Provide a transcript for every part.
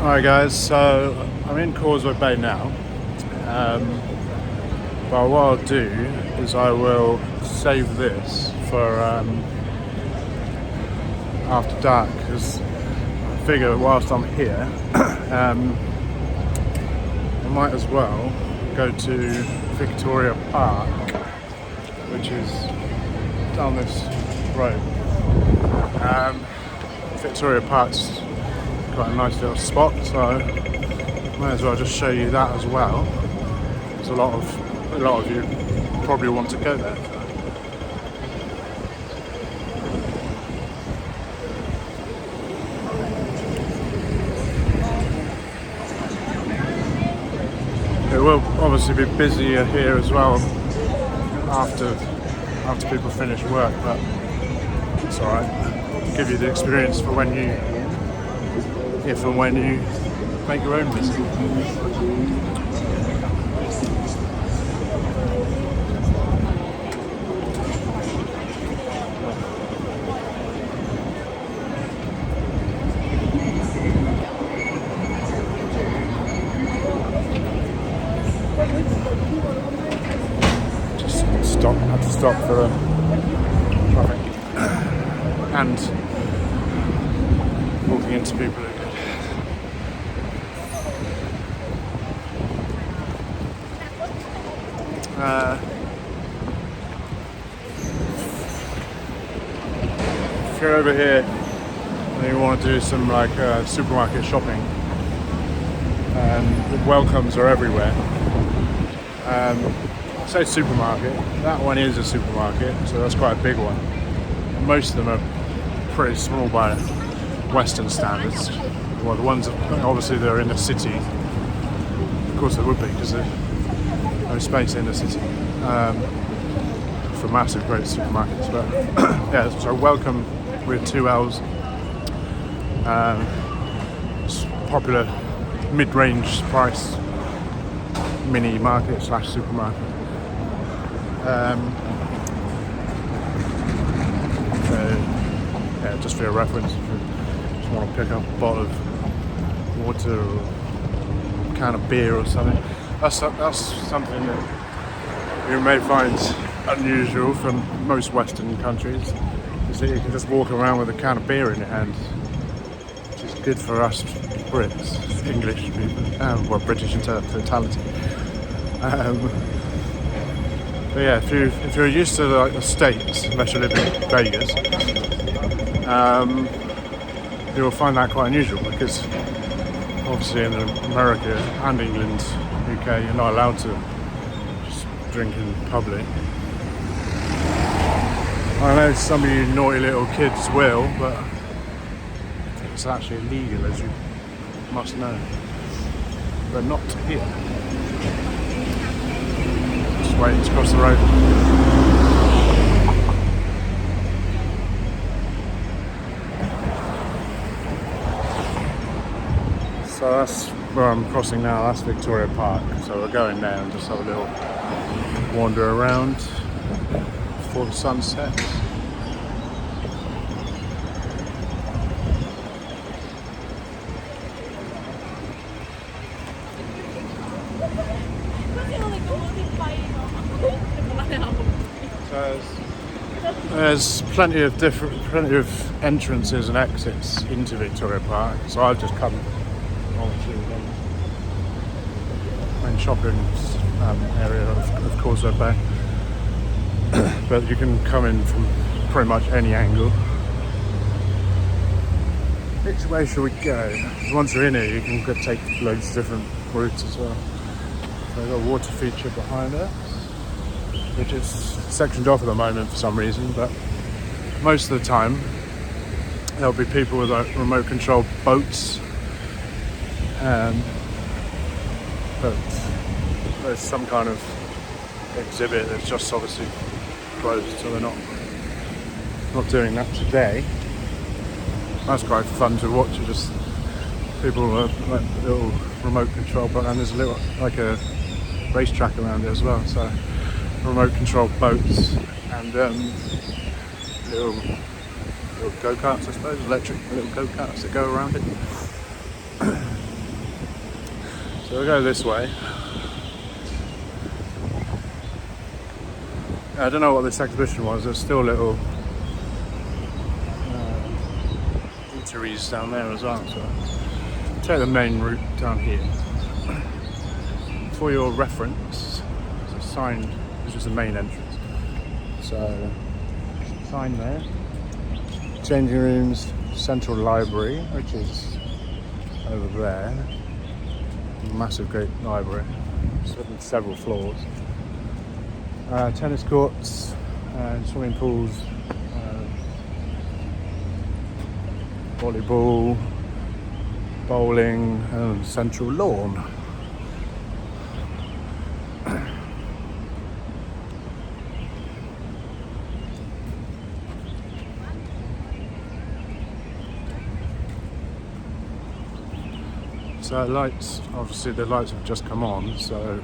Alright guys, so I'm in Causeway Bay now, but what I'll do is I will save this for after dark, because I figure whilst I'm here I might as well go to Victoria Park, which is down this road. Victoria Park's quite a nice little spot, so might as well just show you that as well. There's a lot of you probably want to go there. It will obviously be busier here as well after people finish work, but it's alright. Give you the experience for if and when you make your own visit. Had to stop for traffic and walking into people again. If you're over here and you want to do some supermarket shopping, the welcomes are everywhere. I say supermarket, that one is a supermarket, so that's quite a big one. Most of them are pretty small by Western standards. Well, the ones that obviously they're in the city, of course they would be, because there's no space in the city for massive great supermarkets. But yeah, so welcome with 2 L's. It's popular mid-range price mini market / supermarket. Yeah, just for your reference, if you just want to pick up a bottle of water or a can of beer or something, that's something that you may find unusual from most Western countries, is that you can just walk around with a can of beer in your hand, which is good for us Brits, English people, well, British in totality. But yeah, if you're used to the States, unless you live in Vegas, you will find that quite unusual, because obviously in America and England, UK, you're not allowed to just drink in public. I know some of you naughty little kids will, but it's actually illegal, as you must know, but not here. Waiting to cross the road. So that's where I'm crossing now, that's Victoria Park. So we're going there and just have a little wander around before the sun sets. There's plenty of entrances and exits into Victoria Park, so I've just come on to the main shopping area of Causeway Bay. But you can come in from pretty much any angle. Which way should we go? Once you're in here, you can take loads of different routes as well. So we've got a water feature behind us, which is sectioned off at the moment for some reason, but most of the time there'll be people with remote control boats, but there's some kind of exhibit that's just obviously closed, so they're not doing that today. That's quite fun to watch. Just people with like little remote control boat, and there's a little like a racetrack around it as well, so remote control boats and little go-karts, I suppose, electric little go-karts that go around it. So we'll go this way. I don't know what this exhibition was. There's still little eateries down there as well. So take the main route down here. For your reference, there's a sign. This is the main entrance. So sign there. Changing rooms, central library, which is over there. Massive, great library, with several floors. Tennis courts, swimming pools, volleyball, bowling, and central lawn. So lights, obviously the lights have just come on, so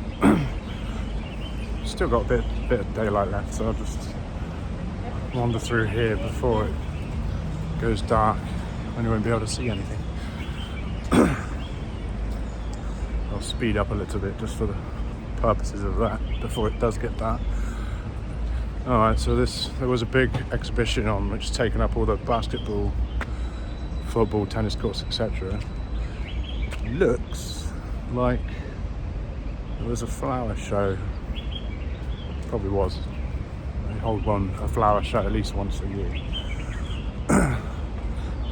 still got a bit of daylight left, so I'll just wander through here before it goes dark and you won't be able to see anything. I'll speed up a little bit just for the purposes of that before it does get dark. Alright, so there was a big exhibition on which has taken up all the basketball, football, tennis courts, etc. Looks like there was a flower show. Probably was. They hold a flower show at least once a year.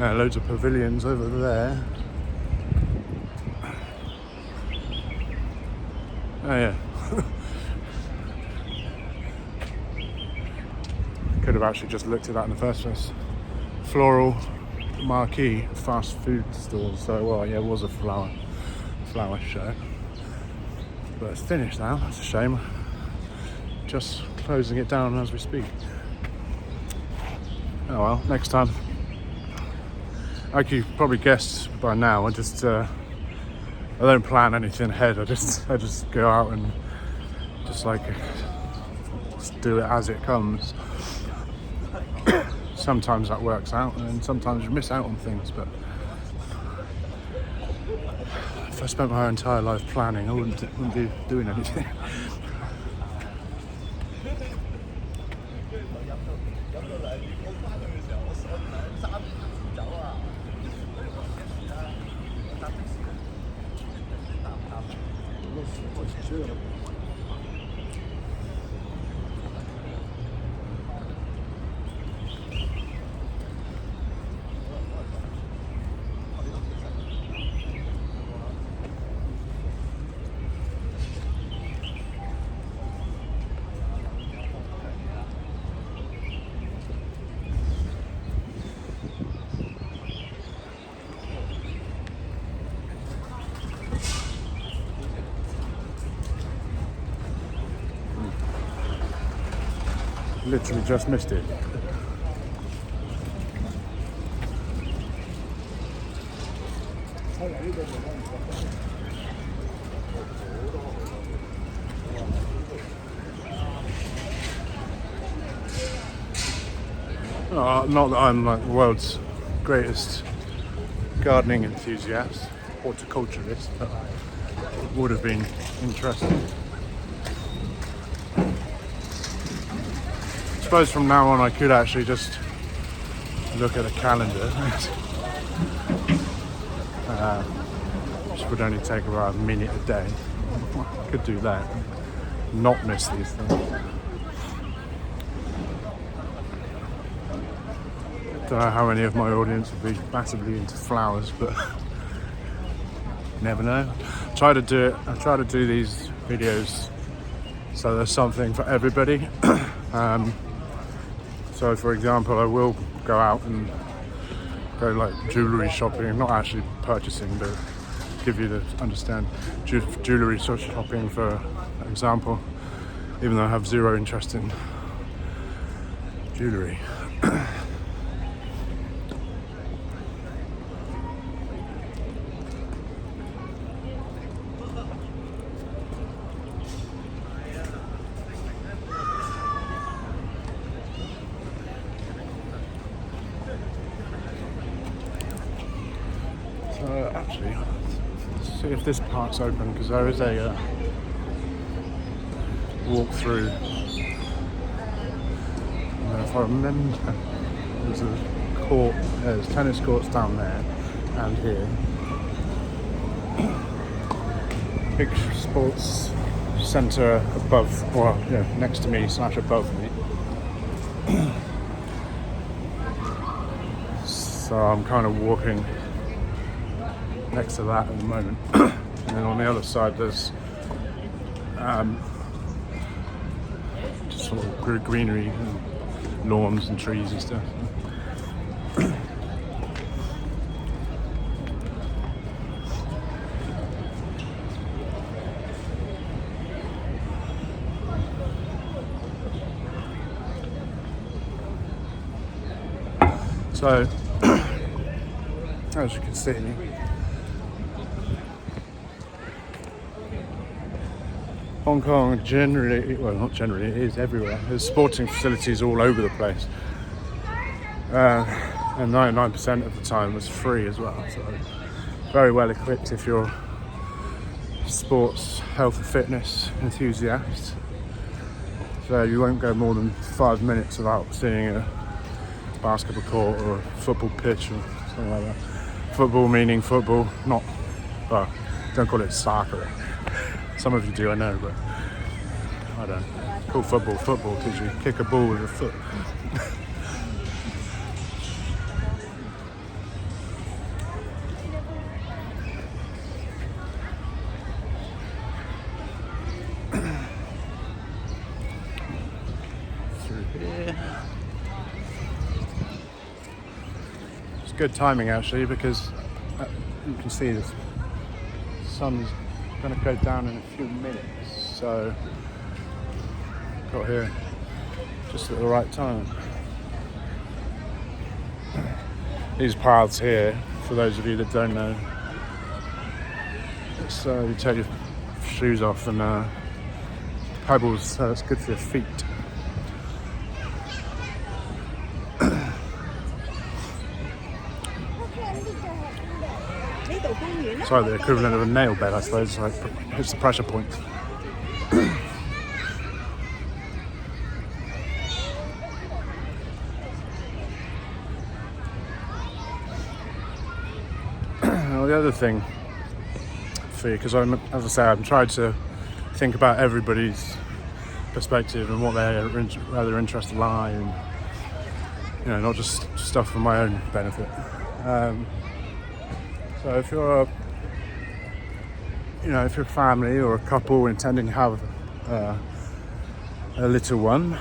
Loads of pavilions over there. Oh yeah. Could have actually just looked at that in the first place. Floral marquee fast food stores. So well, yeah, it was a flower show, but it's finished now. That's a shame. Just closing it down as we speak. Oh well, next time. Like you probably guessed by now, I don't plan anything ahead. I just go out and just do it as it comes. Sometimes that works out, and sometimes you miss out on things. But if I spent my entire life planning, I wouldn't be doing anything. Literally just missed it. Not that I'm like the world's greatest gardening enthusiast, horticulturist, but it would have been interesting. I suppose from now on I could actually just look at a calendar, which would only take about a minute a day. I could do that, not miss these things. Don't know how many of my audience would be massively into flowers, but never know. I try to do these videos so there's something for everybody. So for example, I will go out and go like jewellery shopping, not actually purchasing, but give you to understand jewellery shopping for example, even though I have zero interest in jewellery. Actually, see if this park's open, because there is a walk through. If I remember, there's a court, there's tennis courts down there and here. Big sports centre above, or next to me / above me. So I'm kind of walking next to that at the moment. And then on the other side there's just sort of greenery and lawns and trees and stuff. So, as you can see, Hong Kong generally, well not generally, it is everywhere. There's sporting facilities all over the place. And 99% of the time it's free as well. So, very well equipped if you're sports, health and fitness enthusiast. So you won't go more than 5 minutes without seeing a basketball court or a football pitch or something like that. Football meaning football, not, well, don't call it soccer. Some of you do, I know, but I don't. Call football because you kick a ball with your foot. Through here. It's good timing actually, because you can see the sun's going to go down in a few minutes, so got here just at the right time. These paths here, for those of you that don't know, so you take your shoes off and pebbles, so it's good for your feet. It's like the equivalent of a nail bed, I suppose. Like, hits the pressure point. Well, the other thing for you, because as I say, I'm trying to think about everybody's perspective and what where their interests lie, and not just stuff for my own benefit. So if you're if you're a family or a couple intending to have a little one,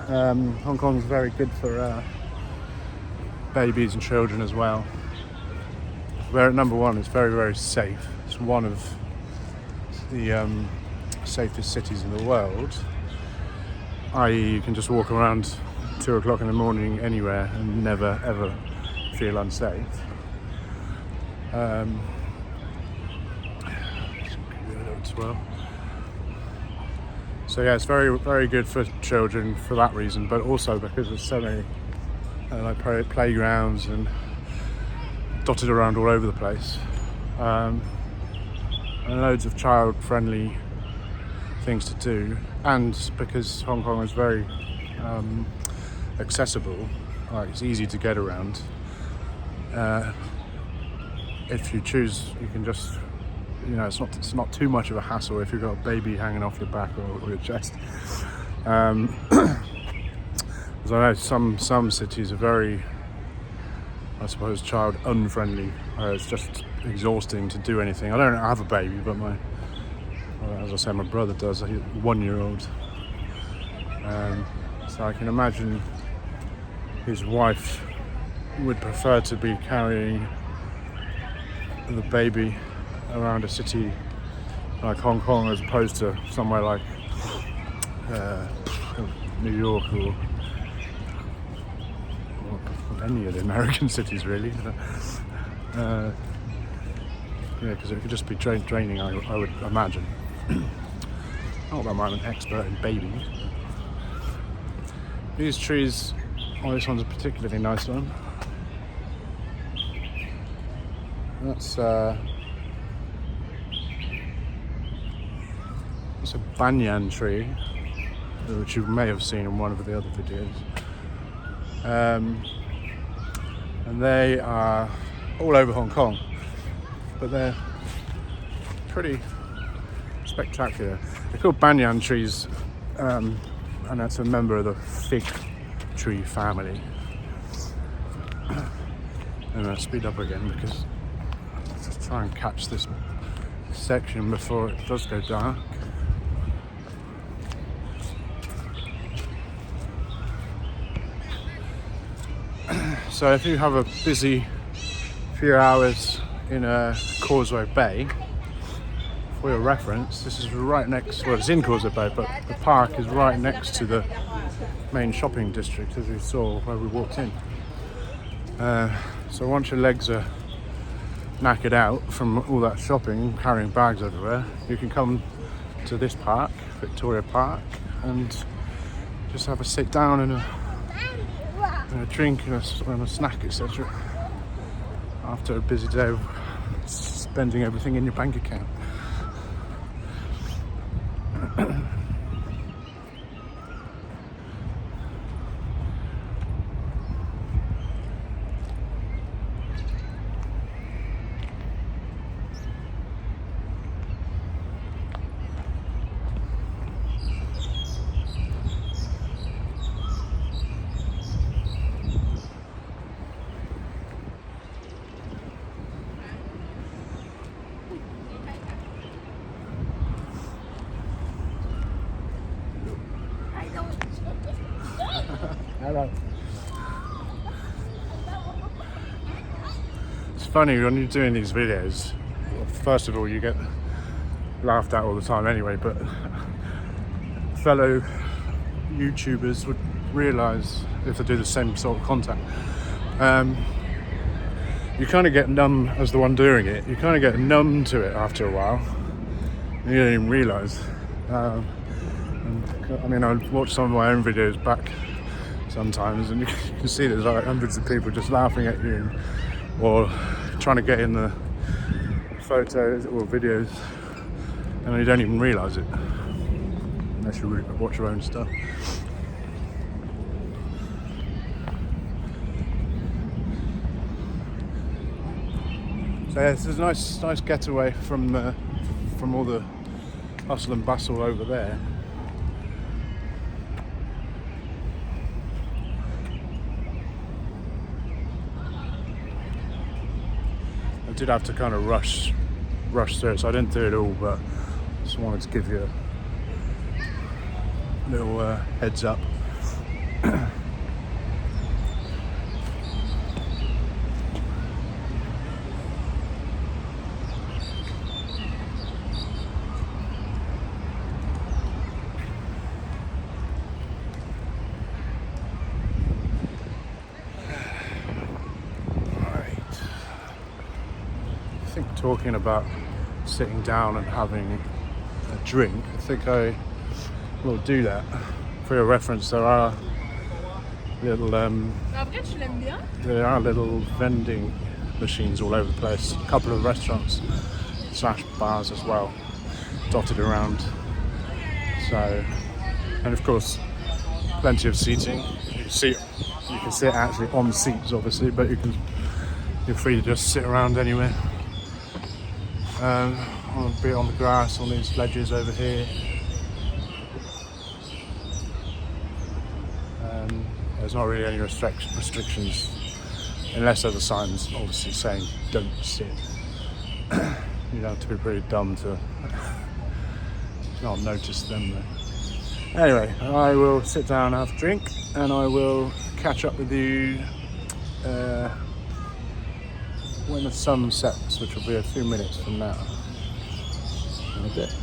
Hong Kong's very good for babies and children as well. Where number one, it's very, very safe. It's one of the safest cities in the world. I.e., you can just walk around 2 o'clock in the morning anywhere and never ever feel unsafe. So yeah, it's very, very good for children for that reason, but also because there's so many playgrounds and dotted around all over the place, and loads of child-friendly things to do, and because Hong Kong is very accessible, like it's easy to get around. If you choose, you can just, it's not too much of a hassle if you've got a baby hanging off your back or your chest. As I know, some cities are very, I suppose, child unfriendly. It's just exhausting to do anything. I don't have a baby, but as I say, my brother does, a 1-year-old. So I can imagine his wife would prefer to be carrying the baby around a city like Hong Kong as opposed to somewhere like New York or any of the American cities, really. Because it could just be draining, I would imagine. Not that I'm an expert in babies. These trees, this one's a particularly nice one. a banyan tree, which you may have seen in one of the other videos. And they are all over Hong Kong, but they're pretty spectacular. They're called banyan trees, and that's a member of the fig tree family. And I'll speed up again because let's try and catch this section before it does go dark. So if you have a busy few hours in Causeway Bay, for your reference, this is right next, well, it's in Causeway Bay, but the park is right next to the main shopping district, as we saw where we walked in. So once your legs are knackered out from all that shopping, carrying bags everywhere, you can come to this park, Victoria Park, and just have a sit down and a drink and a snack, etc. after a busy day of spending everything in your bank account. Hello. It's funny when you're doing these videos, first of all you get laughed at all the time anyway, but fellow YouTubers would realise if they do the same sort of content, you kind of get numb as the one doing it. You kind of get numb to it after a while and you don't even realise. I mean, I watch some of my own videos back sometimes and you can see there's like hundreds of people just laughing at you or trying to get in the photos or videos, and you don't even realise it unless you watch your own stuff. So yeah, this is a nice getaway from all the hustle and bustle over there. I did have to kind of rush through it, so I didn't do it all, but just wanted to give you a little heads up. I think talking about sitting down and having a drink, I think I will do that. For your reference, there are little vending machines all over the place. A couple of restaurants / bars as well, dotted around. So, and of course, plenty of seating. You can sit actually on seats, obviously, but you're free to just sit around anywhere. Be it on the grass, on these ledges over here. There's not really any restrictions, unless there's a signs obviously saying don't sit. You'd have to be pretty dumb to not notice them though. Anyway, I will sit down and have a drink, and I will catch up with you when the sun sets, which will be a few minutes from now. In a bit.